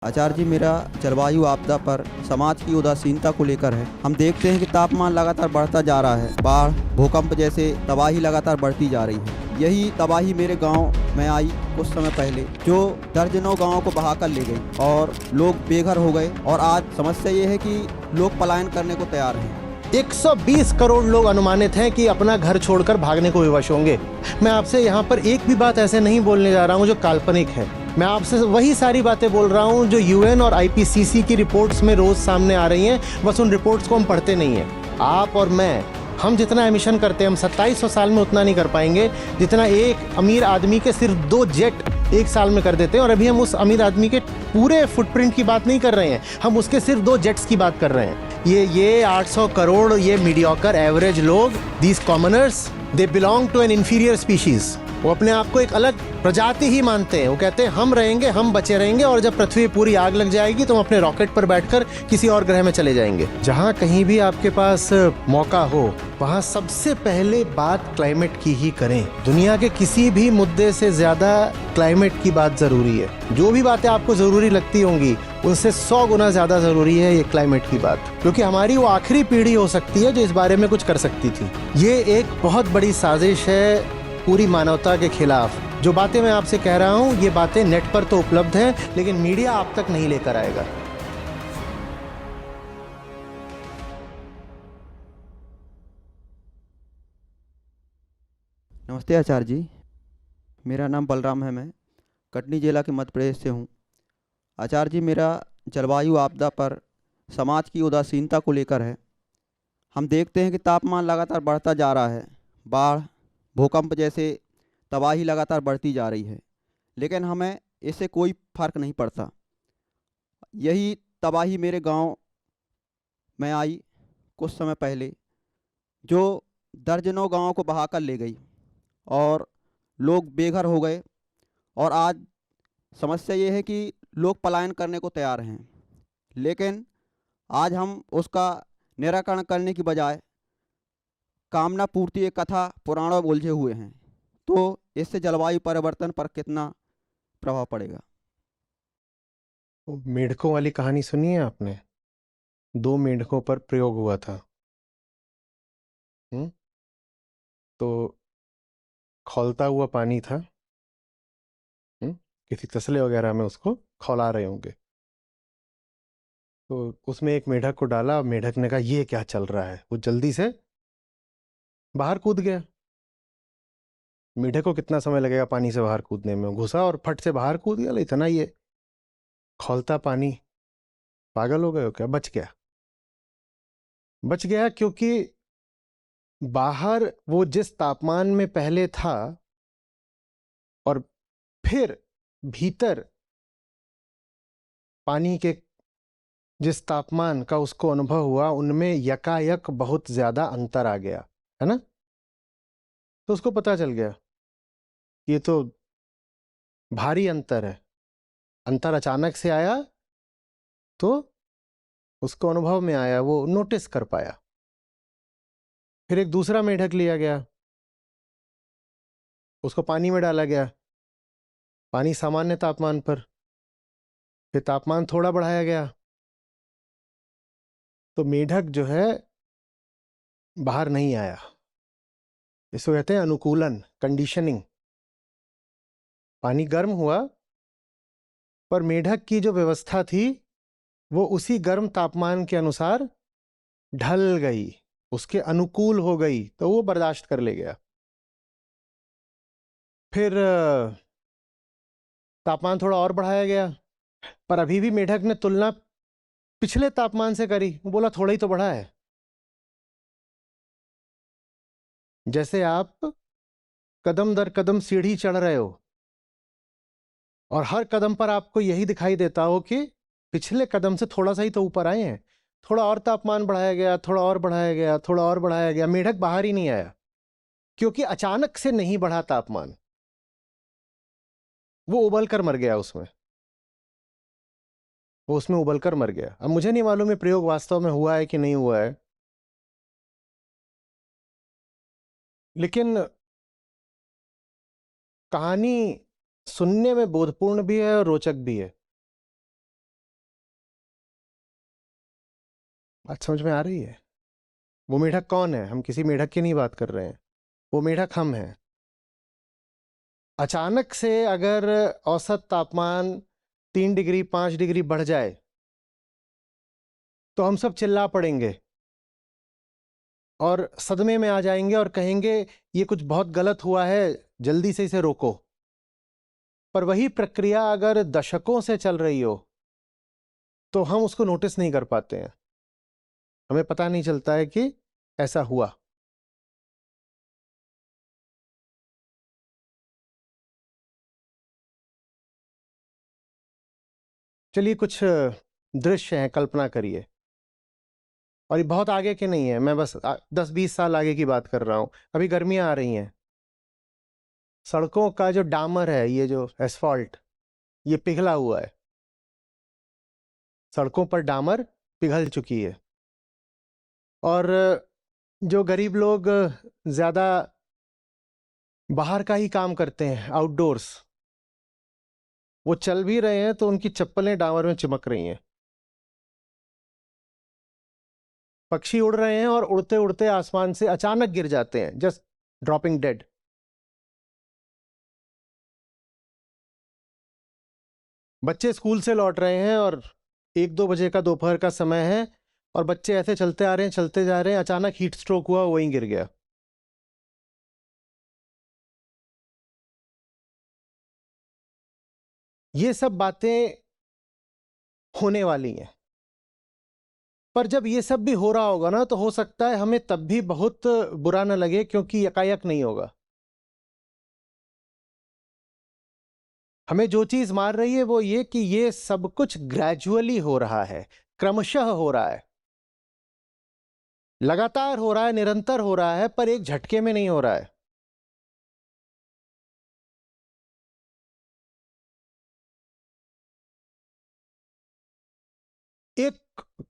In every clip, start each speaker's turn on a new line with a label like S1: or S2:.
S1: आचार्य जी, मेरा जलवायु आपदा पर समाज की उदासीनता को लेकर है। हम देखते हैं कि तापमान लगातार बढ़ता जा रहा है। बाढ़, भूकंप जैसे तबाही लगातार बढ़ती जा रही है। यही तबाही मेरे गांव में आई कुछ समय पहले, जो दर्जनों गांवों को बहाकर ले गई और लोग बेघर हो गए। और आज समस्या ये है कि लोग पलायन करने को तैयार हैं।
S2: 120 करोड़ लोग अनुमानित हैं कि अपना घर छोड़कर भागने को विवश होंगे। मैं आपसे यहाँ पर एक भी बात ऐसे नहीं बोलने जा रहा हूँ जो काल्पनिक है। मैं आपसे वही सारी बातें बोल रहा हूँ जो यूएन और आईपीसीसी की रिपोर्ट्स में रोज सामने आ रही हैं। बस उन रिपोर्ट्स को हम पढ़ते नहीं हैं। आप और मैं, हम जितना एमिशन करते हैं, हम 2700 साल में उतना नहीं कर पाएंगे जितना एक अमीर आदमी के सिर्फ 2 जेट एक साल में कर देते हैं। और अभी हम उस अमीर आदमी के पूरे फुटप्रिंट की बात नहीं कर रहे हैं, हम उसके सिर्फ 2 जेट्स की बात कर रहे हैं। ये 800 करोड़ ये मीडियोकर एवरेज लोग, these commoners, they belong to an inferior species. वो अपने आप को एक अलग प्रजाति ही मानते हैं। वो कहते हैं हम रहेंगे, हम बचे रहेंगे, और जब पृथ्वी पूरी आग लग जाएगी तो हम अपने रॉकेट पर बैठकर किसी और ग्रह में चले जाएंगे। जहां कहीं भी आपके पास मौका हो, वहां सबसे पहले बात क्लाइमेट की ही करें। दुनिया के किसी भी मुद्दे से ज्यादा क्लाइमेट की बात जरूरी है। जो भी बातें आपको जरूरी लगती होंगी उनसे 100 गुना ज्यादा जरूरी है ये क्लाइमेट की बात, क्योंकि हमारी वो आखिरी पीढ़ी हो सकती है जो इस बारे में कुछ कर सकती थी। ये एक बहुत बड़ी साजिश है पूरी मानवता के खिलाफ। जो बातें मैं आपसे कह रहा हूं, ये बातें नेट पर तो उपलब्ध हैं, लेकिन मीडिया आप तक नहीं लेकर आएगा।
S1: नमस्ते आचार्य जी, मेरा नाम बलराम है। मैं कटनी जिला के मध्य प्रदेश से हूँ। आचार्य जी, मेरा जलवायु आपदा पर समाज की उदासीनता को लेकर है। हम देखते हैं कि तापमान लगातार बढ़ता जा रहा है। बाढ़, भूकंप जैसे तबाही लगातार बढ़ती जा रही है, लेकिन हमें इससे कोई फर्क नहीं पड़ता। यही तबाही मेरे गांव में आई कुछ समय पहले, जो दर्जनों गांवों को बहाकर ले गई और लोग बेघर हो गए। और आज समस्या ये है कि लोग पलायन करने को तैयार हैं, लेकिन आज हम उसका निराकरण करने की बजाय कामना पूर्ति एक कथा पुराणों में उलझे हुए हैं। तो इससे जलवायु परिवर्तन पर कितना प्रभाव पड़ेगा?
S2: वो मेढकों वाली कहानी सुनी है आपने? 2 मेढकों पर प्रयोग हुआ था। हुँ? तो खौलता हुआ पानी था। हुँ? किसी तसले वगैरह में उसको खौला रहे होंगे। तो उसमें एक मेढक को डाला। मेढक ने कहा ये क्या चल रहा है? वो जल्दी से बाहर कूद गया। मेढक को कितना समय लगेगा पानी से बाहर कूदने में? घुसा और फट से बाहर कूद गया। इतना ये खौलता पानी। पागल हो गए हो क्या? बच गया। बच गया क्योंकि बाहर वो जिस तापमान में पहले था और फिर भीतर पानी के जिस तापमान का उसको अनुभव हुआ, उनमें यकायक बहुत ज्यादा अंतर आ गया, है ना? तो उसको पता चल गया ये तो भारी अंतर है। अंतर अचानक से आया तो उसको अनुभव में आया, वो नोटिस कर पाया। फिर एक दूसरा मेढक लिया गया, उसको पानी में डाला गया, पानी सामान्य तापमान पर। फिर तापमान थोड़ा बढ़ाया गया तो मेढक जो है बाहर नहीं आया। इसको कहते हैं अनुकूलन, कंडीशनिंग। पानी गर्म हुआ पर मेढक की जो व्यवस्था थी वो उसी गर्म तापमान के अनुसार ढल गई, उसके अनुकूल हो गई, तो वो बर्दाश्त कर ले गया। फिर तापमान थोड़ा और बढ़ाया गया, पर अभी भी मेढक ने तुलना पिछले तापमान से करी। वो बोला थोड़ा ही तो बढ़ा है। जैसे आप कदम दर कदम सीढ़ी चढ़ रहे हो और हर कदम पर आपको यही दिखाई देता हो कि पिछले कदम से थोड़ा सा ही तो ऊपर आए हैं। थोड़ा और तापमान बढ़ाया गया, थोड़ा और बढ़ाया गया, थोड़ा और बढ़ाया गया, मेढक बाहर ही नहीं आया, क्योंकि अचानक से नहीं बढ़ा तापमान। वो उबल कर मर गया उसमें। वो उसमें उबल कर मर गया। अब मुझे नहीं मालूम ये प्रयोग वास्तव में हुआ है कि नहीं हुआ है, लेकिन कहानी सुनने में बोधपूर्ण भी है और रोचक भी है। बात समझ में आ रही है? वो मेढक कौन है? हम किसी मेढक की नहीं बात कर रहे हैं, वो मेढक हम हैं। अचानक से अगर औसत तापमान 3 डिग्री 5 डिग्री बढ़ जाए तो हम सब चिल्ला पड़ेंगे और सदमे में आ जाएंगे और कहेंगे ये कुछ बहुत गलत हुआ है, जल्दी से इसे रोको। पर वही प्रक्रिया अगर दशकों से चल रही हो तो हम उसको नोटिस नहीं कर पाते हैं, हमें पता नहीं चलता है कि ऐसा हुआ। चलिए कुछ दृश्य हैं, कल्पना करिए। और ये बहुत आगे के नहीं है, मैं बस 10-20 साल आगे की बात कर रहा हूं। अभी गर्मियां आ रही हैं, सड़कों का जो डामर है, ये जो एसफॉल्ट, ये पिघला हुआ है। सड़कों पर डामर पिघल चुकी है और जो गरीब लोग ज्यादा बाहर का ही काम करते हैं, आउटडोर्स, वो चल भी रहे हैं तो उनकी चप्पलें डामर में चिपक रही हैं। पक्षी उड़ रहे हैं और उड़ते उड़ते आसमान से अचानक गिर जाते हैं, जस्ट ड्रॉपिंग डेड। बच्चे स्कूल से लौट रहे हैं और 1-2 बजे का दोपहर का समय है और बच्चे ऐसे चलते आ रहे हैं, चलते जा रहे हैं, अचानक हीट स्ट्रोक हुआ, वहीं गिर गया। ये सब बातें होने वाली हैं। पर जब ये सब भी हो रहा होगा ना, तो हो सकता है हमें तब भी बहुत बुरा न लगे, क्योंकि यकायक नहीं होगा। हमें जो चीज मार रही है वो ये कि ये सब कुछ ग्रेजुअली हो रहा है, क्रमशः हो रहा है, लगातार हो रहा है, निरंतर हो रहा है, पर एक झटके में नहीं हो रहा है। एक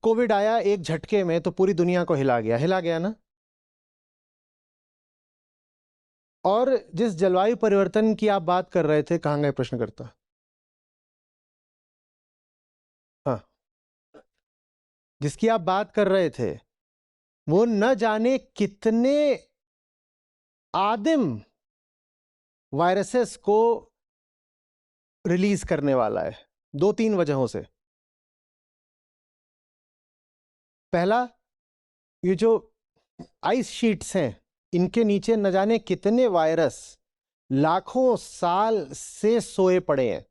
S2: कोविड आया एक झटके में तो पूरी दुनिया को हिला गया ना। और जिस जलवायु परिवर्तन की आप बात कर रहे थे, कहाँ गए प्रश्नकर्ता? हाँ, जिसकी आप बात कर रहे थे, वो न जाने कितने आदिम वायरसेस को रिलीज करने वाला है, 2-3 वजहों से। पहला, ये जो आइस शीट्स हैं, इनके नीचे न जाने कितने वायरस लाखों साल से सोए पड़े हैं।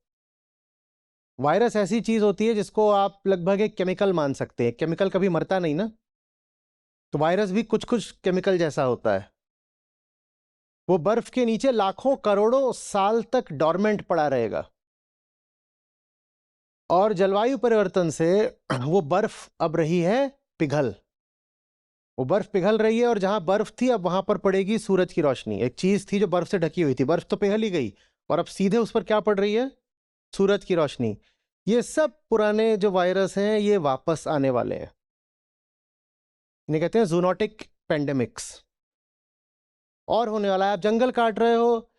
S2: वायरस ऐसी चीज होती है जिसको आप लगभग एक केमिकल मान सकते हैं। केमिकल कभी मरता नहीं ना, तो वायरस भी कुछ कुछ केमिकल जैसा होता है। वो बर्फ के नीचे लाखों करोड़ों साल तक डॉर्मेंट पड़ा रहेगा और जलवायु परिवर्तन से वो बर्फ अब रही है पिघल। वो बर्फ पिघल रही है और जहां बर्फ थी अब वहां पर पड़ेगी सूरज की रोशनी। एक चीज थी जो बर्फ से ढकी हुई थी, बर्फ तो पिघल ही गई और अब सीधे उस पर क्या पड़ रही है? सूरज की रोशनी। ये सब पुराने जो वायरस हैं ये वापस आने वाले हैं। इन्हें कहते हैं जूनोटिक पेंडेमिक्स। और होने वाला है। आप जंगल काट रहे हो,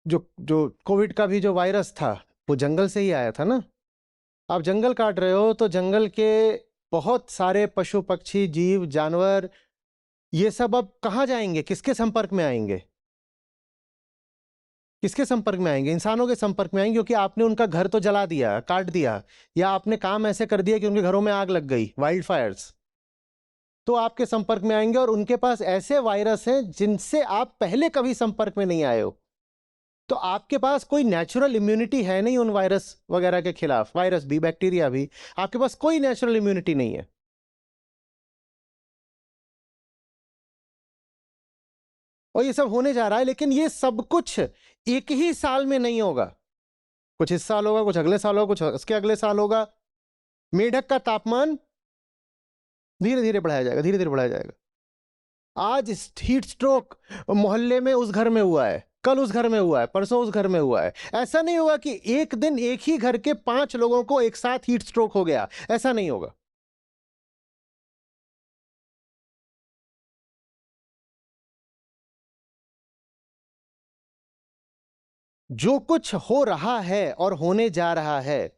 S2: जो जो कोविड का भी जो वायरस था वो जंगल से ही आया था ना। आप जंगल काट रहे हो तो जंगल के बहुत सारे पशु पक्षी जीव जानवर, ये सब अब कहाँ जाएंगे? किसके संपर्क में आएंगे? किसके संपर्क में आएंगे? इंसानों के संपर्क में आएंगे, क्योंकि आपने उनका घर तो जला दिया, काट दिया, या आपने काम ऐसे कर दिया कि उनके घरों में आग लग गई, वाइल्ड फायर्स। तो आपके संपर्क में आएंगे और उनके पास ऐसे वायरस हैं जिनसे आप पहले कभी संपर्क में नहीं आए हो। तो आपके पास कोई नेचुरल इम्यूनिटी है नहीं उन वायरस वगैरह के खिलाफ, वायरस भी बैक्टीरिया भी, आपके पास कोई नेचुरल इम्यूनिटी नहीं है। और ये सब होने जा रहा है, लेकिन ये सब कुछ एक ही साल में नहीं होगा। कुछ इस साल होगा, कुछ अगले साल होगा, कुछ उसके अगले साल होगा। मेढक का तापमान धीरे धीरे बढ़ाया जाएगा, धीरे धीरे बढ़ाया जाएगा। आज हीट स्ट्रोक मोहल्ले में उस घर में हुआ है, कल उस घर में हुआ है, परसों उस घर में हुआ है। ऐसा नहीं होगा कि एक दिन एक ही घर के 5 लोगों को एक साथ हीट स्ट्रोक हो गया, ऐसा नहीं होगा। जो कुछ हो रहा है और होने जा रहा है,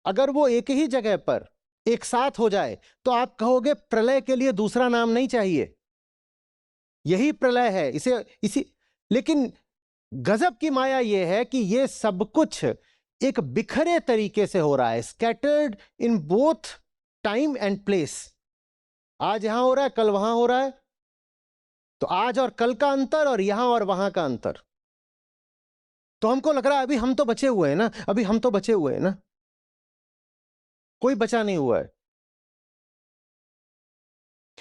S2: अगर वो एक ही जगह पर एक साथ हो जाए तो आप कहोगे प्रलय के लिए दूसरा नाम नहीं चाहिए, यही प्रलय है। इसी लेकिन गजब की माया यह है कि यह सब कुछ एक बिखरे तरीके से हो रहा है, scattered in both time and place. आज यहां हो रहा है, कल वहां हो रहा है। तो आज और कल का अंतर और यहां और वहां का अंतर। तो हमको लग रहा है अभी हम तो बचे हुए हैं ना, अभी हम तो बचे हुए हैं ना, कोई बचा नहीं हुआ है।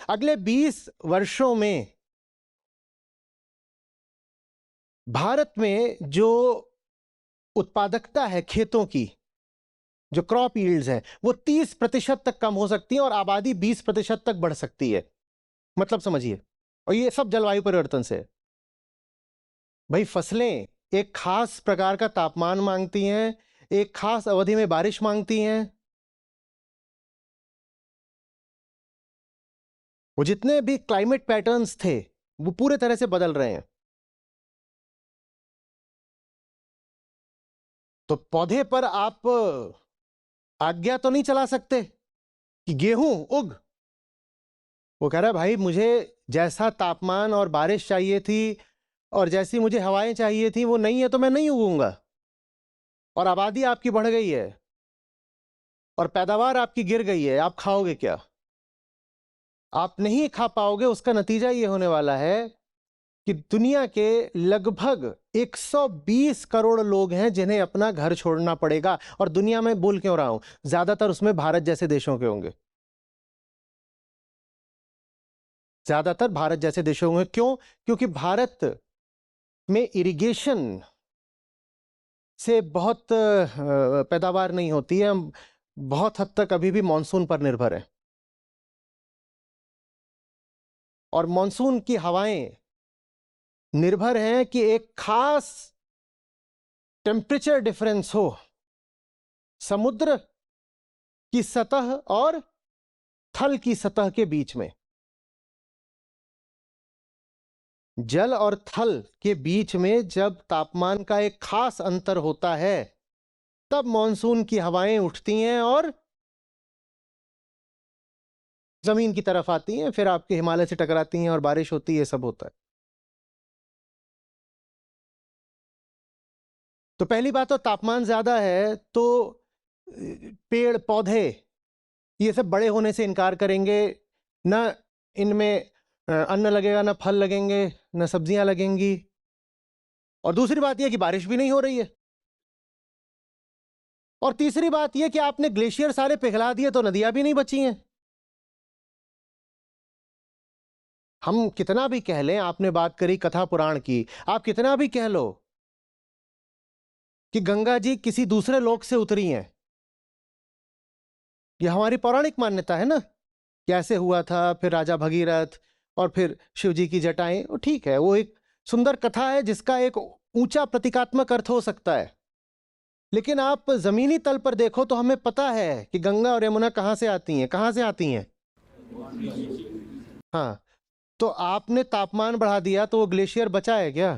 S2: अगले 20 वर्षों में भारत में जो उत्पादकता है खेतों की, जो क्रॉप यील्ड्स हैं, वो 30% तक कम हो सकती है और आबादी 20% तक बढ़ सकती है। मतलब समझिए, और ये सब जलवायु परिवर्तन से है। भाई फसलें एक खास प्रकार का तापमान मांगती हैं, एक खास अवधि में बारिश मांगती हैं। वो जितने भी क्लाइमेट पैटर्न्स थे वो पूरे तरह से बदल रहे हैं। तो पौधे पर आप आज्ञा तो नहीं चला सकते कि गेहूं उग। वो कह रहा है भाई मुझे जैसा तापमान और बारिश चाहिए थी और जैसी मुझे हवाएं चाहिए थी वो नहीं है, तो मैं नहीं उगूंगा। और आबादी आपकी बढ़ गई है और पैदावार आपकी गिर गई है, आप खाओगे क्या? आप नहीं खा पाओगे। उसका नतीजा ये होने वाला है कि दुनिया के लगभग 120 करोड़ लोग हैं जिन्हें अपना घर छोड़ना पड़ेगा। और दुनिया में बोल क्यों रहा हूं, ज्यादातर उसमें भारत जैसे देशों के होंगे, ज्यादातर भारत जैसे देशों में। क्यों? क्योंकि भारत में इरिगेशन से बहुत पैदावार नहीं होती है। हम बहुत हद तक अभी भी मॉनसून पर निर्भर है और मॉनसून की हवाएं निर्भर हैं कि एक खास टेम्परेचर डिफरेंस हो समुद्र की सतह और थल की सतह के बीच में। जल और थल के बीच में जब तापमान का एक खास अंतर होता है तब मॉनसून की हवाएं उठती हैं और जमीन की तरफ आती हैं, फिर आपके हिमालय से टकराती हैं और बारिश होती है, सब होता है। तो पहली बात तो तापमान ज्यादा है तो पेड़ पौधे ये सब बड़े होने से इनकार करेंगे, ना इनमें अन्न लगेगा, ना फल लगेंगे, ना सब्जियां लगेंगी। और दूसरी बात यह कि बारिश भी नहीं हो रही है। और तीसरी बात यह कि आपने ग्लेशियर सारे पिघला दिए तो नदियां भी नहीं बची हैं। हम कितना भी कह लें, आपने बात करी कथा पुराण की, आप कितना भी कह लो कि गंगा जी किसी दूसरे लोक से उतरी हैं, यह हमारी पौराणिक मान्यता है ना, कैसे हुआ था, फिर राजा भगीरथ और फिर शिव जी की जटाएं। वो ठीक है, वो एक सुंदर कथा है जिसका एक ऊंचा प्रतीकात्मक अर्थ हो सकता है। लेकिन आप जमीनी तल पर देखो तो हमें पता है कि गंगा और यमुना कहां से आती हैं, कहां से आती हैं। हाँ, तो आपने तापमान बढ़ा दिया तो वो ग्लेशियर बचा है क्या?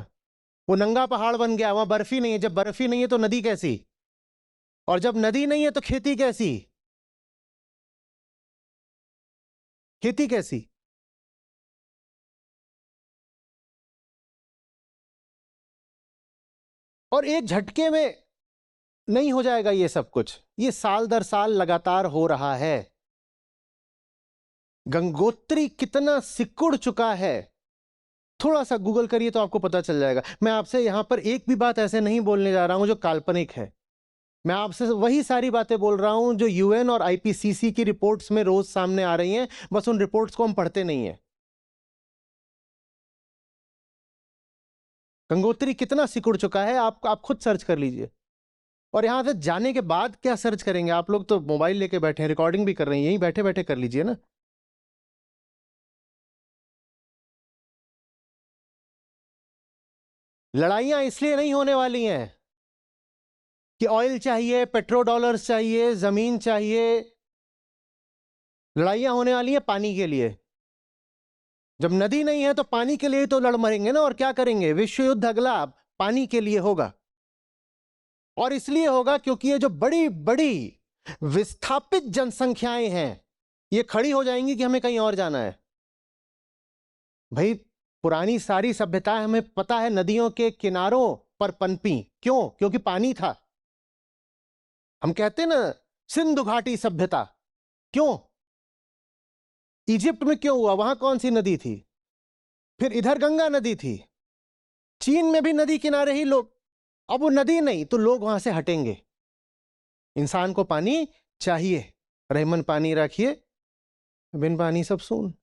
S2: वो नंगा पहाड़ बन गया, वहां बर्फ ही नहीं है। जब बर्फ ही नहीं है तो नदी कैसी? और जब नदी नहीं है तो खेती कैसी? खेती कैसी? और एक झटके में नहीं हो जाएगा ये सब कुछ, ये साल दर साल लगातार हो रहा है। गंगोत्री कितना सिकुड़ चुका है, थोड़ा सा गूगल करिए तो आपको पता चल जाएगा। मैं आपसे यहां पर एक भी बात ऐसे नहीं बोलने जा रहा हूं जो काल्पनिक है। मैं आपसे वही सारी बातें बोल रहा हूं जो यूएन और आईपीसीसी की रिपोर्ट्स में रोज सामने आ रही हैं, बस उन रिपोर्ट्स को हम पढ़ते नहीं हैं। गंगोत्री कितना सिकुड़ चुका है, आप खुद सर्च कर लीजिए। और यहां से जाने के बाद क्या सर्च करेंगे? आप लोग तो मोबाइल लेके बैठे हैं, रिकॉर्डिंग भी कर रहे हैं, यहीं बैठे बैठे कर लीजिए ना। लड़ाइयां इसलिए नहीं होने वाली हैं कि ऑयल चाहिए, पेट्रो डॉलर्स चाहिए, जमीन चाहिए। लड़ाइयां होने वाली हैं पानी के लिए। जब नदी नहीं है तो पानी के लिए तो लड़ मरेंगे ना। और क्या करेंगे? विश्व युद्ध अगला पानी के लिए होगा। और इसलिए होगा क्योंकि ये जो बड़ी बड़ी विस्थापित जनसंख्याएं हैं, ये खड़ी हो जाएंगी कि हमें कहीं और जाना है। भाई पुरानी सारी सभ्यताएं हमें पता है नदियों के किनारों पर पनपी, क्यों? क्योंकि पानी था। हम कहते ना सिंधु घाटी सभ्यता, क्यों? इजिप्ट में क्यों हुआ? वहां कौन सी नदी थी? फिर इधर गंगा नदी थी। चीन में भी नदी किनारे ही लोग, अब वो नदी नहीं तो लोग वहां से हटेंगे। इंसान को पानी चाहिए, रहमन पानी रखिए, बिन पानी सब सून।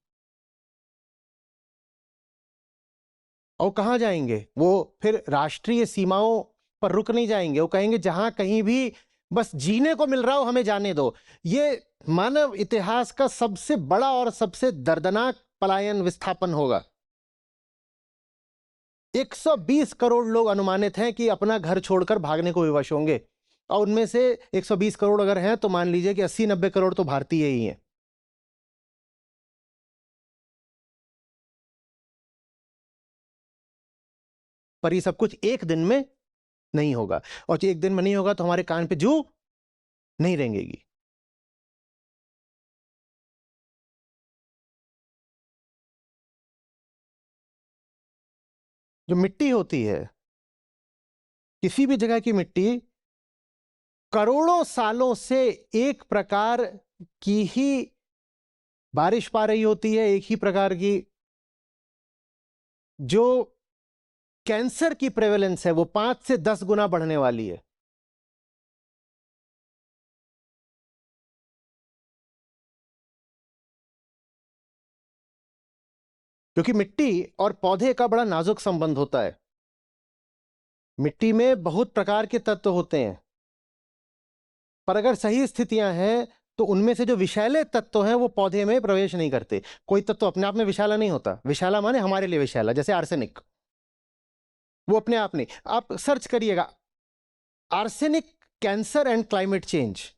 S2: और कहां जाएंगे वो? फिर राष्ट्रीय सीमाओं पर रुक नहीं जाएंगे, वो कहेंगे जहां कहीं भी बस जीने को मिल रहा हो हमें जाने दो। ये मानव इतिहास का सबसे बड़ा और सबसे दर्दनाक पलायन विस्थापन होगा। 120 करोड़ लोग अनुमानित हैं कि अपना घर छोड़कर भागने को विवश होंगे, और उनमें से 120 करोड़ अगर हैं तो मान लीजिए कि 80-90 करोड़ तो भारतीय ही हैं। पर ये सब कुछ एक दिन में नहीं होगा, और एक दिन में नहीं होगा तो हमारे कान पे जू नहीं रेंगेगी। जो मिट्टी होती है, किसी भी जगह की मिट्टी करोड़ों सालों से एक प्रकार की ही बारिश पा रही होती है, एक ही प्रकार की। जो कैंसर की प्रेवलेंस है वो 5 से 10 गुना बढ़ने वाली है। क्योंकि मिट्टी और पौधे का बड़ा नाजुक संबंध होता है। मिट्टी में बहुत प्रकार के तत्व होते हैं, पर अगर सही स्थितियां हैं तो उनमें से जो विषैले तत्व हैं वो पौधे में प्रवेश नहीं करते। कोई तत्व अपने आप में विषैला नहीं होता, विषैला माने हमारे लिए विषैला, जैसे आर्सेनिक, वो अपने आप नहीं। आप सर्च करिएगा arsenic cancer and climate change.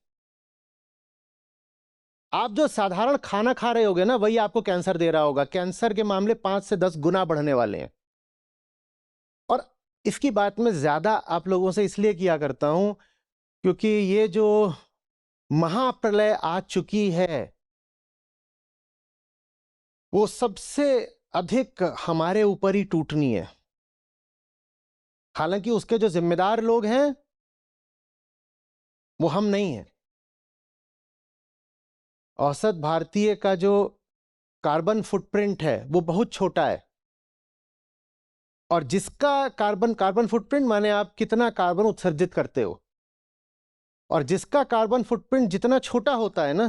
S2: आप जो साधारण खाना खा रहे होगे ना, वही आपको कैंसर दे रहा होगा। कैंसर के मामले 5 से 10 गुना बढ़ने वाले हैं। और इसकी बात मैं ज्यादा आप लोगों से इसलिए किया करता हूं क्योंकि ये जो महाप्रलय आ चुकी है वो सबसे अधिक हमारे ऊपर ही टूटनी है। हालांकि उसके जो जिम्मेदार लोग हैं वो हम नहीं हैं। औसत भारतीय का जो कार्बन फुटप्रिंट है वो बहुत छोटा है, और जिसका कार्बन फुटप्रिंट माने आप कितना कार्बन उत्सर्जित करते हो, और जिसका कार्बन फुटप्रिंट जितना छोटा होता है ना,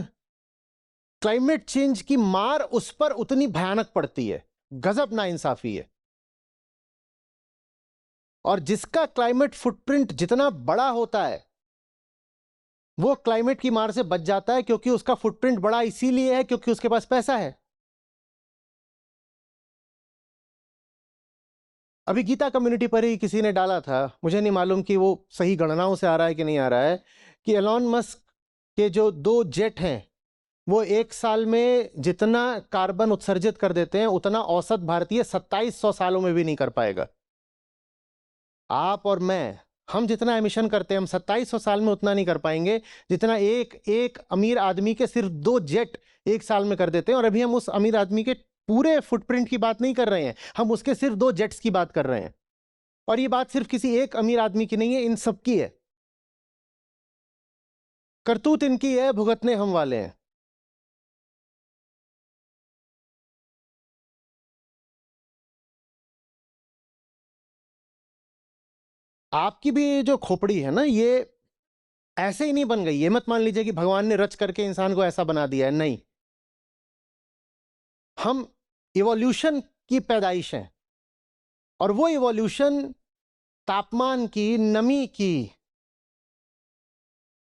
S2: क्लाइमेट चेंज की मार उस पर उतनी भयानक पड़ती है। गजब नाइंसाफी है। और जिसका क्लाइमेट फुटप्रिंट जितना बड़ा होता है वो क्लाइमेट की मार से बच जाता है, क्योंकि उसका फुटप्रिंट बड़ा इसीलिए है क्योंकि उसके पास पैसा है। अभी गीता कम्युनिटी पर ही किसी ने डाला था, मुझे नहीं मालूम कि वो सही गणनाओं से आ रहा है कि नहीं आ रहा है, कि एलॉन मस्क के जो 2 जेट हैं वो एक साल में जितना कार्बन उत्सर्जित कर देते हैं उतना औसत भारतीय 2700 सालों में भी नहीं कर पाएगा। आप और मैं, हम जितना एमिशन करते हैं हम 2700 साल में उतना नहीं कर पाएंगे जितना एक अमीर आदमी के सिर्फ 2 जेट एक साल में कर देते हैं। और अभी हम उस अमीर आदमी के पूरे फुटप्रिंट की बात नहीं कर रहे हैं, हम उसके सिर्फ 2 जेट्स की बात कर रहे हैं। और ये बात सिर्फ किसी एक अमीर आदमी की नहीं है, इन सबकी है। करतूत इनकी है, भुगतने हम वाले हैं। आपकी भी जो खोपड़ी है ना, ये ऐसे ही नहीं बन गई। ये मत मान लीजिए कि भगवान ने रच करके इंसान को ऐसा बना दिया है, नहीं। हम इवोल्यूशन की पैदाइश हैं, और वो इवोल्यूशन तापमान की, नमी की,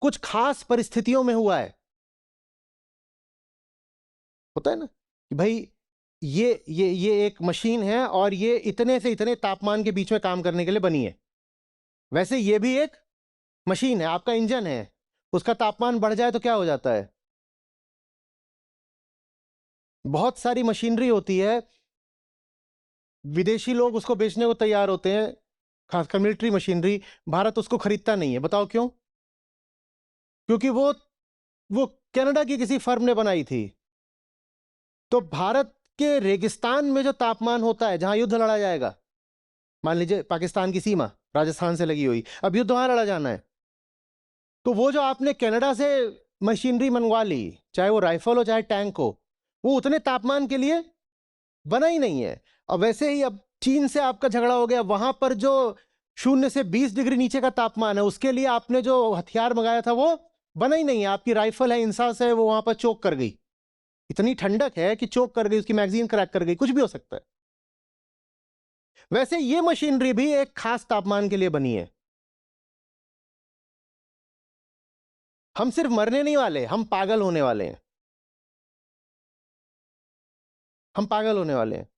S2: कुछ खास परिस्थितियों में हुआ है। होता है ना कि भाई ये एक मशीन है और ये इतने से इतने तापमान के बीच में काम करने के लिए बनी है। वैसे ये भी एक मशीन है, आपका इंजन है, उसका तापमान बढ़ जाए तो क्या हो जाता है? बहुत सारी मशीनरी होती है, विदेशी लोग उसको बेचने को तैयार होते हैं, खासकर मिलिट्री मशीनरी। भारत उसको खरीदता नहीं है, बताओ क्यों? क्योंकि वो वो कनाडा की किसी फर्म ने बनाई थी। तो भारत के रेगिस्तान में जो तापमान होता है, जहां युद्ध लड़ा जाएगा, मान लीजिए पाकिस्तान की सीमा राजस्थान से लगी हुई, अब युद्ध वहां लड़ा जाना है, तो वो जो आपने कनाडा से मशीनरी मंगवा ली, चाहे वो राइफल हो चाहे टैंक हो, वो उतने तापमान के लिए बना ही नहीं है। और वैसे ही अब चीन से आपका झगड़ा हो गया, वहां पर जो 0 से 20 डिग्री नीचे का तापमान है, उसके लिए आपने जो हथियार मंगाया था वो बना ही नहीं है। आपकी राइफल है, इंसास है, वो वहां पर चोक कर गई। इतनी ठंडक है कि चोक कर गई, उसकी मैगजीन क्रैक कर गई, कुछ भी हो सकता है। वैसे ये मशीनरी भी एक खास तापमान के लिए बनी है। हम सिर्फ मरने नहीं वाले, हम पागल होने वाले हैं। हम पागल होने वाले हैं।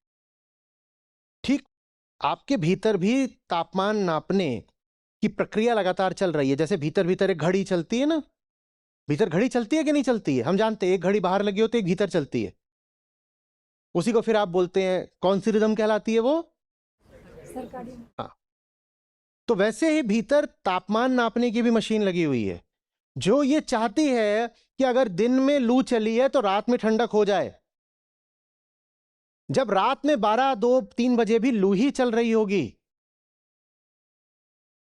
S2: ठीक, आपके भीतर भी तापमान नापने की प्रक्रिया लगातार चल रही है। जैसे भीतर भीतर एक घड़ी चलती है ना, भीतर घड़ी चलती है कि नहीं चलती है? हम जानते हैं एक घड़ी बाहर लगी होती है, एक भीतर चलती है। उसी को फिर आप बोलते हैं, कौन सी रिदम कहलाती है वो? सरकारी। हाँ, तो वैसे ही भीतर तापमान नापने की भी मशीन लगी हुई है, जो ये चाहती है कि अगर दिन में लू चली है तो रात में ठंडक हो जाए। जब रात में 12, 2, 3 बजे भी लू ही चल रही होगी,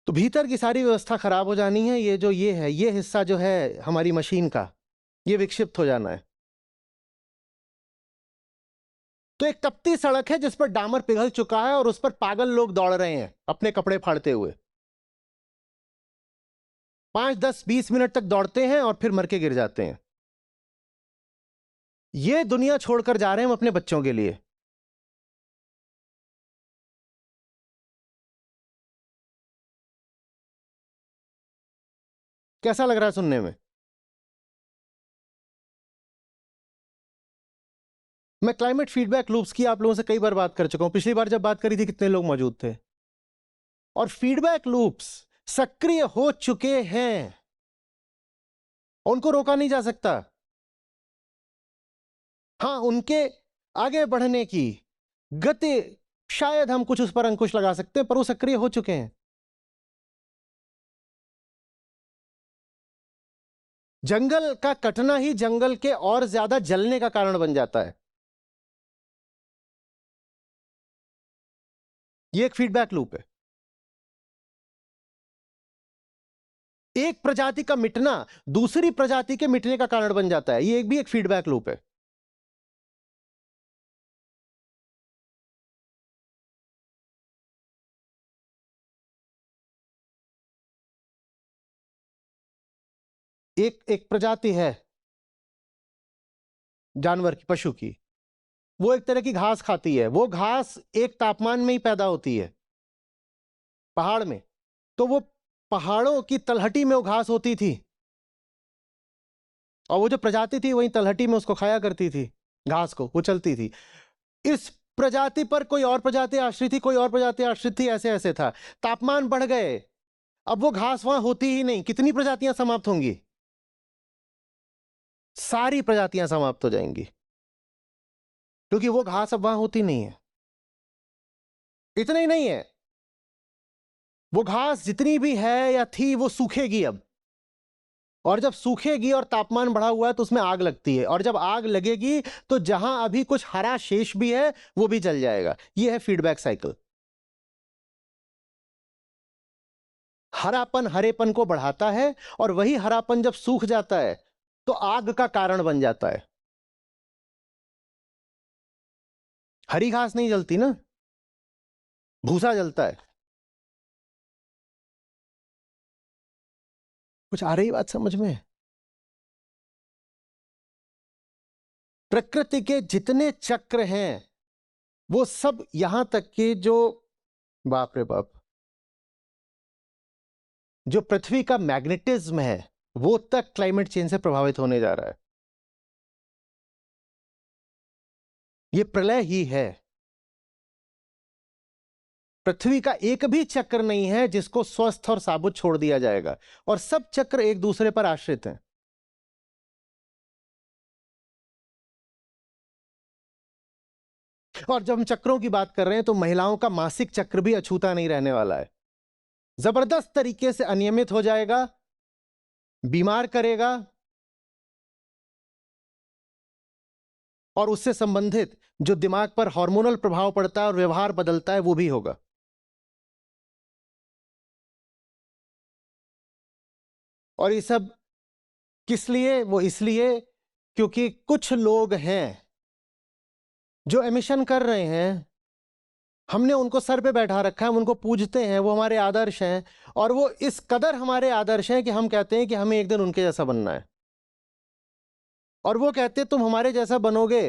S2: तो भीतर की सारी व्यवस्था खराब हो जानी है। ये हिस्सा जो है हमारी मशीन का, ये विक्षिप्त हो जाना है। तो एक तपती सड़क है जिस पर डामर पिघल चुका है और उस पर पागल लोग दौड़ रहे हैं अपने कपड़े फाड़ते हुए। 5, 10, 20 मिनट तक दौड़ते हैं और फिर मर के गिर जाते हैं। ये दुनिया छोड़कर जा रहे हैं हम अपने बच्चों के लिए। कैसा लग रहा है सुनने में? मैं क्लाइमेट फीडबैक लूप्स की आप लोगों से कई बार बात कर चुका हूं। पिछली बार जब बात करी थी कितने लोग मौजूद थे? और फीडबैक लूप्स सक्रिय हो चुके हैं, उनको रोका नहीं जा सकता। हां, उनके आगे बढ़ने की गति शायद हम कुछ उस पर अंकुश लगा सकते हैं, पर वो सक्रिय हो चुके हैं। जंगल का कटना ही जंगल के और ज्यादा जलने का कारण बन जाता है। ये एक फीडबैक लूप है। एक प्रजाति का मिटना दूसरी प्रजाति के मिटने का कारण बन जाता है। ये भी एक फीडबैक लूप है। एक प्रजाति है जानवर की, पशु की, वो एक तरह की घास खाती है। वो घास एक तापमान में ही पैदा होती है, पहाड़ में। तो वो पहाड़ों की तलहटी में वो घास होती थी, और वो जो प्रजाति थी वही तलहटी में उसको खाया करती थी, घास को, वो चलती थी। इस प्रजाति पर कोई और प्रजाति आश्रित थी, कोई और प्रजाति आश्रित थी, ऐसे ऐसे था। तापमान बढ़ गए, अब वो घास वहां होती ही नहीं। कितनी प्रजातियां समाप्त होंगी? सारी प्रजातियां समाप्त हो जाएंगी, क्योंकि वो घास अब वहां होती नहीं है। इतना ही नहीं है, वो घास जितनी भी है या थी वो सूखेगी अब। और जब सूखेगी और तापमान बढ़ा हुआ है तो उसमें आग लगती है, और जब आग लगेगी तो जहां अभी कुछ हरा शेष भी है वो भी जल जाएगा। यह है फीडबैक साइकिल। हरापन हरेपन को बढ़ाता है, और वही हरापन जब सूख जाता है तो आग का कारण बन जाता है। हरी घास नहीं जलती ना, भूसा जलता है। कुछ आ रही बात समझ में? प्रकृति के जितने चक्र हैं वो सब, यहां तक कि जो, बाप रे बाप, जो पृथ्वी का मैग्नेटिज्म है वो तक क्लाइमेट चेंज से प्रभावित होने जा रहा है। ये प्रलय ही है। पृथ्वी का एक भी चक्र नहीं है जिसको स्वस्थ और साबुत छोड़ दिया जाएगा, और सब चक्र एक दूसरे पर आश्रित हैं। और जब हम चक्रों की बात कर रहे हैं तो महिलाओं का मासिक चक्र भी अछूता नहीं रहने वाला है। जबरदस्त तरीके से अनियमित हो जाएगा, बीमार करेगा, और उससे संबंधित जो दिमाग पर हार्मोनल प्रभाव पड़ता है और व्यवहार बदलता है वो भी होगा। और ये सब किस लिए? वो इसलिए क्योंकि कुछ लोग हैं जो एमिशन कर रहे हैं, हमने उनको सर पे बैठा रखा है, हम उनको पूजते हैं, वो हमारे आदर्श हैं, और वो इस कदर हमारे आदर्श हैं कि हम कहते हैं कि हमें एक दिन उनके जैसा बनना है। और वो कहते हैं तुम हमारे जैसा बनोगे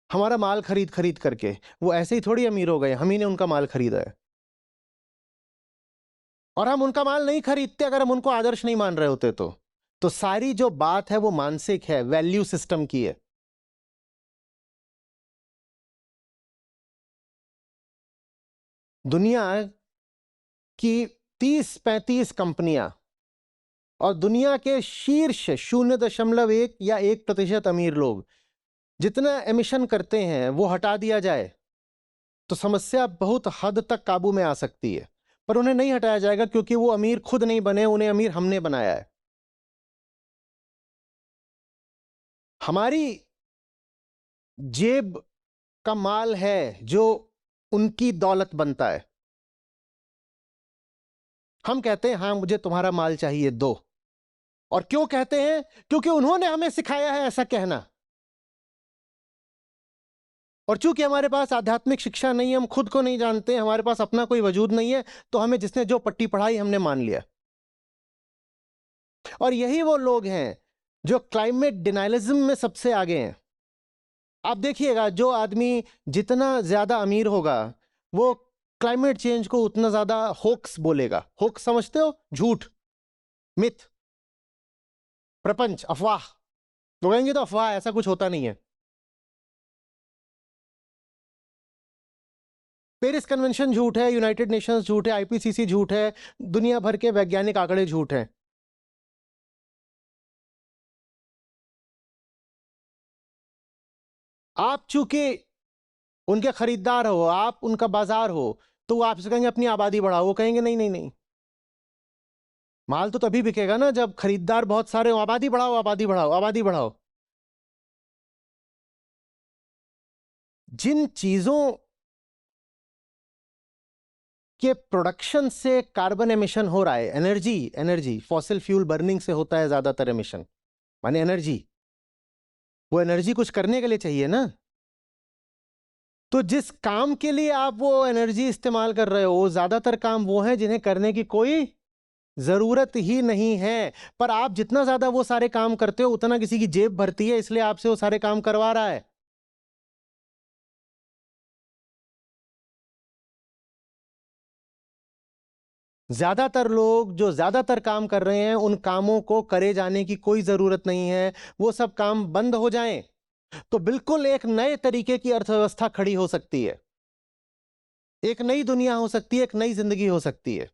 S2: हमारा माल खरीद खरीद करके। वो ऐसे ही थोड़ी अमीर हो गए, हम ही ने उनका माल खरीदा है। और हम उनका माल नहीं खरीदते अगर हम उनको आदर्श नहीं मान रहे होते तो सारी जो बात है वो मानसिक है, वैल्यू सिस्टम की है। दुनिया की 30-35 कंपनियां और दुनिया के शीर्ष 0.1 या 1% अमीर लोग जितना एमिशन करते हैं वो हटा दिया जाए तो समस्या बहुत हद तक काबू में आ सकती है। पर उन्हें नहीं हटाया जाएगा क्योंकि वो अमीर खुद नहीं बने, उन्हें अमीर हमने बनाया है। हमारी जेब का माल है जो उनकी दौलत बनता है। हम कहते हैं हाँ मुझे तुम्हारा माल चाहिए, दो। और क्यों कहते हैं? क्योंकि उन्होंने हमें सिखाया है ऐसा कहना। और चूंकि हमारे पास आध्यात्मिक शिक्षा नहीं है, हम खुद को नहीं जानते, हमारे पास अपना कोई वजूद नहीं है, तो हमें जिसने जो पट्टी पढ़ाई हमने मान लिया। और यही वो लोग हैं जो क्लाइमेट डिनाइलिज्म में सबसे आगे हैं। आप देखिएगा जो आदमी जितना ज्यादा अमीर होगा वो क्लाइमेट चेंज को उतना ज्यादा होक्स बोलेगा। होक्स समझते हो? झूठ, मिथ, प्रपंच, अफवाह। तो कहेंगे तो अफवाह, ऐसा कुछ होता नहीं है। पेरिस कन्वेंशन झूठ है, यूनाइटेड नेशंस झूठ है, आईपीसीसी झूठ है, दुनिया भर के वैज्ञानिक आंकड़े झूठ हैं। आप चूंकि उनके खरीदार हो, आप उनका बाजार हो, तो वो आपसे कहेंगे अपनी आबादी बढ़ाओ। वो कहेंगे नहीं नहीं नहीं, माल तो तभी बिकेगा ना जब खरीदार बहुत सारे हो। आबादी बढ़ाओ, आबादी बढ़ाओ, आबादी बढ़ाओ। जिन चीजों के प्रोडक्शन से कार्बन एमिशन हो रहा है, एनर्जी फॉसिल फ्यूल बर्निंग से होता है ज्यादातर एमिशन, माने एनर्जी। वो एनर्जी कुछ करने के लिए चाहिए ना। तो जिस काम के लिए आप वो एनर्जी इस्तेमाल कर रहे हो, ज्यादातर काम वो हैं जिन्हें करने की कोई जरूरत ही नहीं है। पर आप जितना ज्यादा वो सारे काम करते हो उतना किसी की जेब भरती है, इसलिए आपसे वो सारे काम करवा रहा है। ज्यादातर लोग जो ज्यादातर काम कर रहे हैं उन कामों को करे जाने की कोई जरूरत नहीं है। वो सब काम बंद हो जाएं तो बिल्कुल एक नए तरीके की अर्थव्यवस्था खड़ी हो सकती है, एक नई दुनिया हो सकती है, एक नई जिंदगी हो सकती है।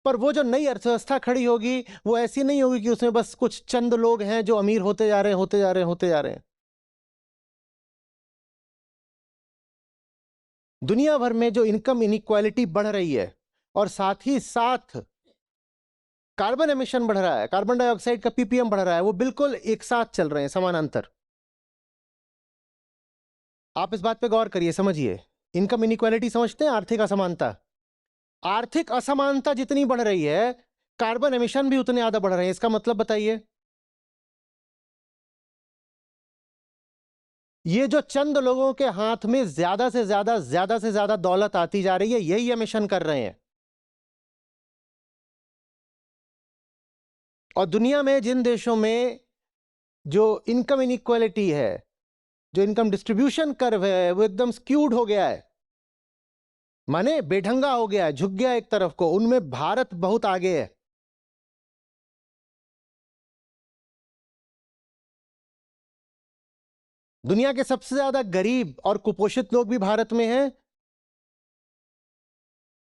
S2: पर वो जो नई अर्थव्यवस्था खड़ी होगी वो ऐसी नहीं होगी कि उसमें बस कुछ चंद लोग हैं जो अमीर होते जा रहे हैं, होते जा रहे हैं, होते जा रहे हैं। दुनिया भर में जो इनकम इनइक्वालिटी बढ़ रही है और साथ ही साथ कार्बन एमिशन बढ़ रहा है, कार्बन डाइऑक्साइड का पीपीएम बढ़ रहा है, वो बिल्कुल एक साथ चल रहे हैं, समानांतर। आप इस बात पे गौर करिए, समझिए। इनकम इनइक्वालिटी समझते हैं? आर्थिक असमानता। आर्थिक असमानता जितनी बढ़ रही है कार्बन एमिशन भी उतने ज्यादा बढ़ रहे हैं। इसका मतलब बताइए। ये जो चंद लोगों के हाथ में ज्यादा से ज्यादा दौलत आती जा रही है, यही एमिशन कर रहे हैं। और दुनिया में जिन देशों में जो इनकम इनइक्वालिटी है, जो इनकम डिस्ट्रीब्यूशन कर्व है, वो एकदम स्क्यूड हो गया है, माने बेढंगा हो गया है, झुक गया एक तरफ को, उनमें भारत बहुत आगे है। दुनिया के सबसे ज्यादा गरीब और कुपोषित लोग भी भारत में हैं।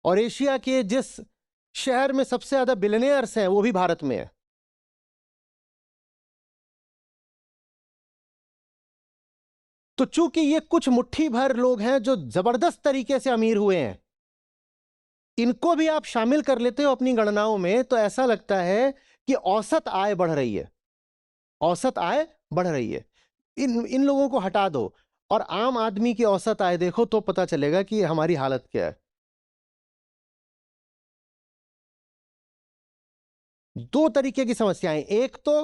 S2: और एशिया के जिस शहर में सबसे ज्यादा बिलियनियर्स हैं वो भी भारत में है। तो चूंकि ये कुछ मुट्ठी भर लोग हैं जो जबरदस्त तरीके से अमीर हुए हैं, इनको भी आप शामिल कर लेते हो अपनी गणनाओं में, तो ऐसा लगता है कि औसत आय बढ़ रही है, औसत आय बढ़ रही है। इन लोगों को हटा दो और आम आदमी की औसत आय देखो तो पता चलेगा कि हमारी हालत क्या है। दो तरीके की समस्याएं, एक तो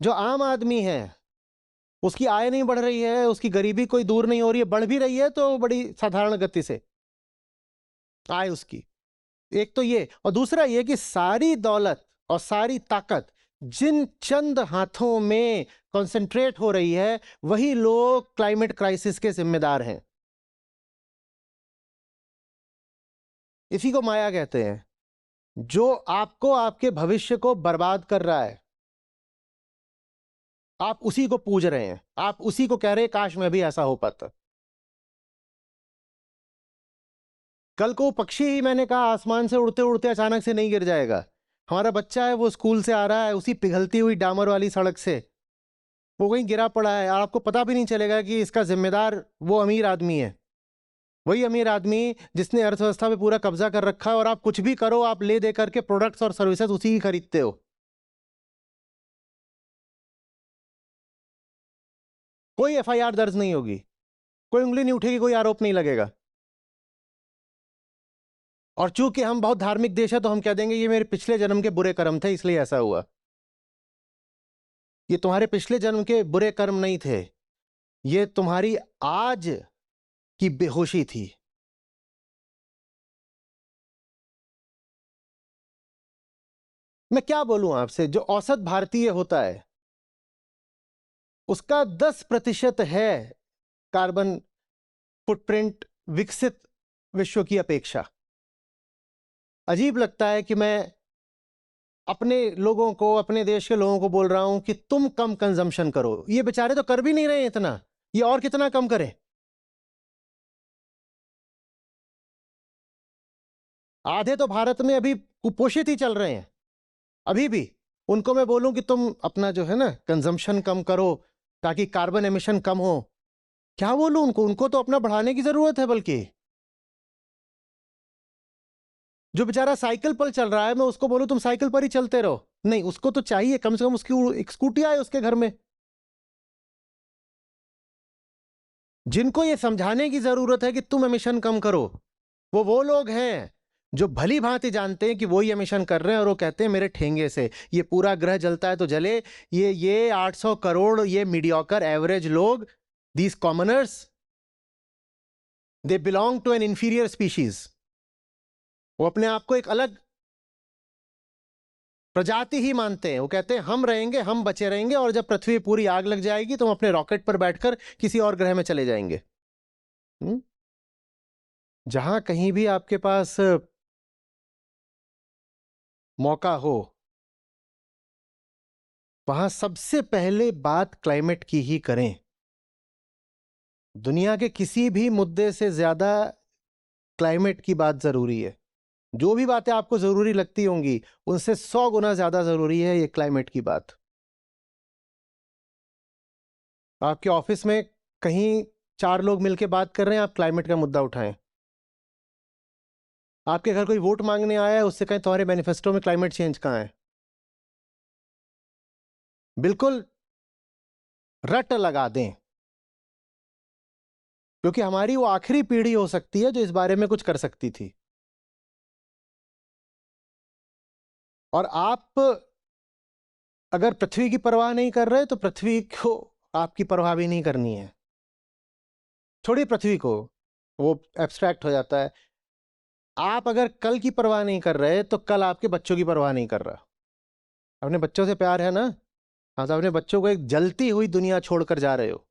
S2: जो आम आदमी है उसकी आय नहीं बढ़ रही है, उसकी गरीबी कोई दूर नहीं हो रही है, बढ़ भी रही है तो बड़ी साधारण गति से आय उसकी। एक तो ये, और दूसरा ये कि सारी दौलत और सारी ताकत जिन चंद हाथों में कंसंट्रेट हो रही है, वही लोग क्लाइमेट क्राइसिस के जिम्मेदार हैं। इसी को माया कहते हैं, जो आपको, आपके भविष्य को बर्बाद कर रहा है। आप उसी को पूज रहे हैं, आप उसी को कह रहे हैं काश मैं भी ऐसा हो पाता। कल को पक्षी ही, मैंने कहा, आसमान से उड़ते उड़ते अचानक से नहीं गिर जाएगा। हमारा बच्चा है, वो स्कूल से आ रहा है, उसी पिघलती हुई डामर वाली सड़क से वो कहीं गिरा पड़ा है, और आपको पता भी नहीं चलेगा कि इसका जिम्मेदार वो अमीर आदमी है, वही अमीर आदमी जिसने अर्थव्यवस्था पे पूरा कब्जा कर रखा है। और आप कुछ भी करो, आप ले दे करके प्रोडक्ट्स और सर्विसेज उसी की खरीदते हो। कोई एफआईआर दर्ज नहीं होगी, कोई उंगली नहीं उठेगी, कोई आरोप नहीं लगेगा। और चूंकि हम बहुत धार्मिक देश है तो हम कह देंगे ये मेरे पिछले जन्म के बुरे कर्म थे इसलिए ऐसा हुआ। ये तुम्हारे पिछले जन्म के बुरे कर्म नहीं थे, ये तुम्हारी आज की बेहोशी थी। मैं क्या बोलूं आपसे, जो औसत भारतीय होता है उसका 10% है कार्बन फुटप्रिंट विकसित विश्व की अपेक्षा। अजीब लगता है कि मैं अपने लोगों को, अपने देश के लोगों को बोल रहा हूं कि तुम कम कंजम्पशन करो, ये बेचारे तो कर भी नहीं रहे हैं इतना, ये और कितना कम करें। आधे तो भारत में अभी कुपोषित ही चल रहे हैं। अभी भी उनको मैं बोलूं कि तुम अपना जो है ना कंजम्पशन कम करो ताकि कार्बन एमिशन कम हो, क्या बोलूं उनको? उनको तो अपना बढ़ाने की जरूरत है। बल्कि जो बेचारा साइकिल पर चल रहा है, मैं उसको बोलूं तुम साइकिल पर ही चलते रहो, नहीं, उसको तो चाहिए कम से कम उसकी एक स्कूटी आए उसके घर में। जिनको ये समझाने की जरूरत है कि तुम एमिशन कम करो, वो लोग हैं जो भली भांति जानते हैं कि वो ही एमिशन कर रहे हैं, और वो कहते हैं मेरे ठेंगे से ये पूरा ग्रह जलता है तो जले। ये 800 करोड़ ये मीडियोकर एवरेज लोग, these commoners, they belong to an inferior species. वो अपने आप को एक अलग प्रजाति ही मानते हैं। वो कहते हैं हम रहेंगे, हम बचे रहेंगे, और जब पृथ्वी पूरी आग लग जाएगी तो हम अपने रॉकेट पर बैठकर किसी और ग्रह में चले जाएंगे। जहां कहीं भी आपके पास मौका हो, वहां सबसे पहले बात क्लाइमेट की ही करें। दुनिया के किसी भी मुद्दे से ज्यादा क्लाइमेट की बात जरूरी है। जो भी बातें आपको जरूरी लगती होंगी उनसे 100 गुना ज्यादा जरूरी है ये क्लाइमेट की बात। आपके ऑफिस में कहीं 4 लोग मिलकर बात कर रहे हैं, आप क्लाइमेट का मुद्दा उठाएं। आपके घर कोई वोट मांगने आया है, उससे कहें तुम्हारे मैनिफेस्टो में क्लाइमेट चेंज कहां है। बिल्कुल रट लगा दें, क्योंकि हमारी वो आखिरी पीढ़ी हो सकती है जो इस बारे में कुछ कर सकती थी। और आप अगर पृथ्वी की परवाह नहीं कर रहे तो पृथ्वी को आपकी परवाह भी नहीं करनी है। छोड़िए पृथ्वी को, वो एब्स्ट्रैक्ट हो जाता है। आप अगर कल की परवाह नहीं कर रहे तो कल आपके बच्चों की परवाह नहीं कर रहा। अपने बच्चों से प्यार है ना? हाँ, तो अपने बच्चों को एक जलती हुई दुनिया छोड़कर जा रहे हो,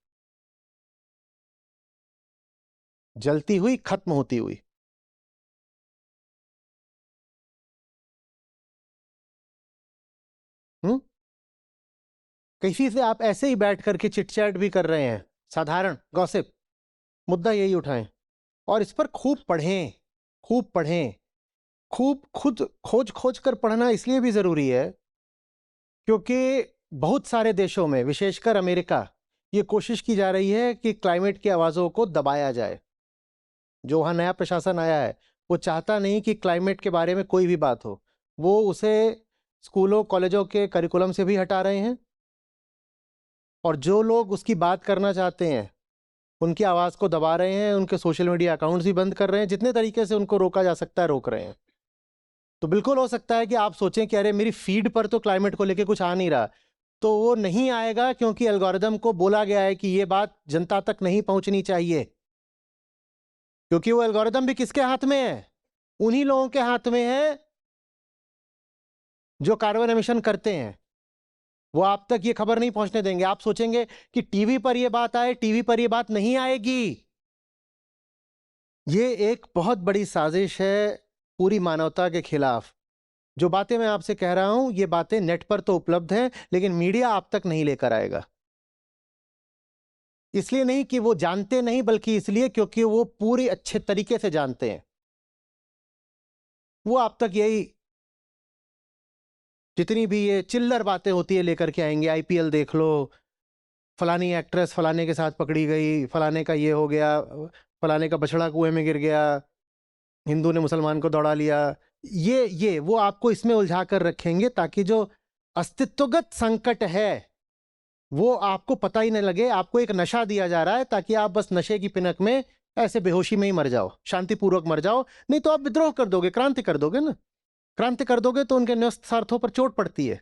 S2: जलती हुई, खत्म होती हुई। किसी से आप ऐसे ही बैठ करके चिटचैट भी कर रहे हैं, साधारण गॉसिप, मुद्दा यही उठाएं और इस पर खूब पढ़ें, खूब पढ़ें, खूब खुद खोज खोज कर पढ़ना इसलिए भी जरूरी है क्योंकि बहुत सारे देशों में, विशेषकर अमेरिका, ये कोशिश की जा रही है कि क्लाइमेट की आवाजों को दबाया जाए। जो वहां नया प्रशासन आया है वो चाहता नहीं कि क्लाइमेट के बारे में कोई भी बात हो, वो उसे स्कूलों कॉलेजों के करिकुलम से भी हटा रहे हैं, और जो लोग उसकी बात करना चाहते हैं उनकी आवाज़ को दबा रहे हैं, उनके सोशल मीडिया अकाउंट्स भी बंद कर रहे हैं, जितने तरीके से उनको रोका जा सकता है रोक रहे हैं। तो बिल्कुल हो सकता है कि आप सोचें कि अरे मेरी फीड पर तो क्लाइमेट को लेके कुछ आ नहीं रहा, तो वो नहीं आएगा क्योंकि एल्गोरिदम को बोला गया है कि ये बात जनता तक नहीं पहुंचनी चाहिए, क्योंकि वो एल्गोरिदम भी किसके हाथ में है? उन्हीं लोगों के हाथ में है जो कार्बन एमिशन करते हैं। वो आप तक ये खबर नहीं पहुंचने देंगे। आप सोचेंगे कि टीवी पर ये बात आए, टीवी पर ये बात नहीं आएगी। ये एक बहुत बड़ी साजिश है पूरी मानवता के खिलाफ। जो बातें मैं आपसे कह रहा हूं, ये बातें नेट पर तो उपलब्ध हैं, लेकिन मीडिया आप तक नहीं लेकर आएगा। इसलिए नहीं कि वो जानते नहीं, बल्कि इसलिए क्योंकि वो पूरी अच्छे तरीके से जानते हैं। वो आप तक यही जितनी भी ये चिल्लर बातें होती है लेकर के आएंगे। आईपीएल देख लो, फलानी एक्ट्रेस फलाने के साथ पकड़ी गई, फलाने का ये हो गया, फलाने का बछड़ा कुएं में गिर गया, हिंदू ने मुसलमान को दौड़ा लिया। ये वो आपको इसमें उलझा कर रखेंगे ताकि जो अस्तित्वगत संकट है वो आपको पता ही नहीं लगे। आपको एक नशा दिया जा रहा है ताकि आप बस नशे की पिनक में ऐसे बेहोशी में ही मर जाओ, शांतिपूर्वक मर जाओ। नहीं तो आप विद्रोह कर दोगे, क्रांति कर दोगे ना। क्रांति कर दोगे तो उनके न्यस्त स्वार्थों पर चोट पड़ती है।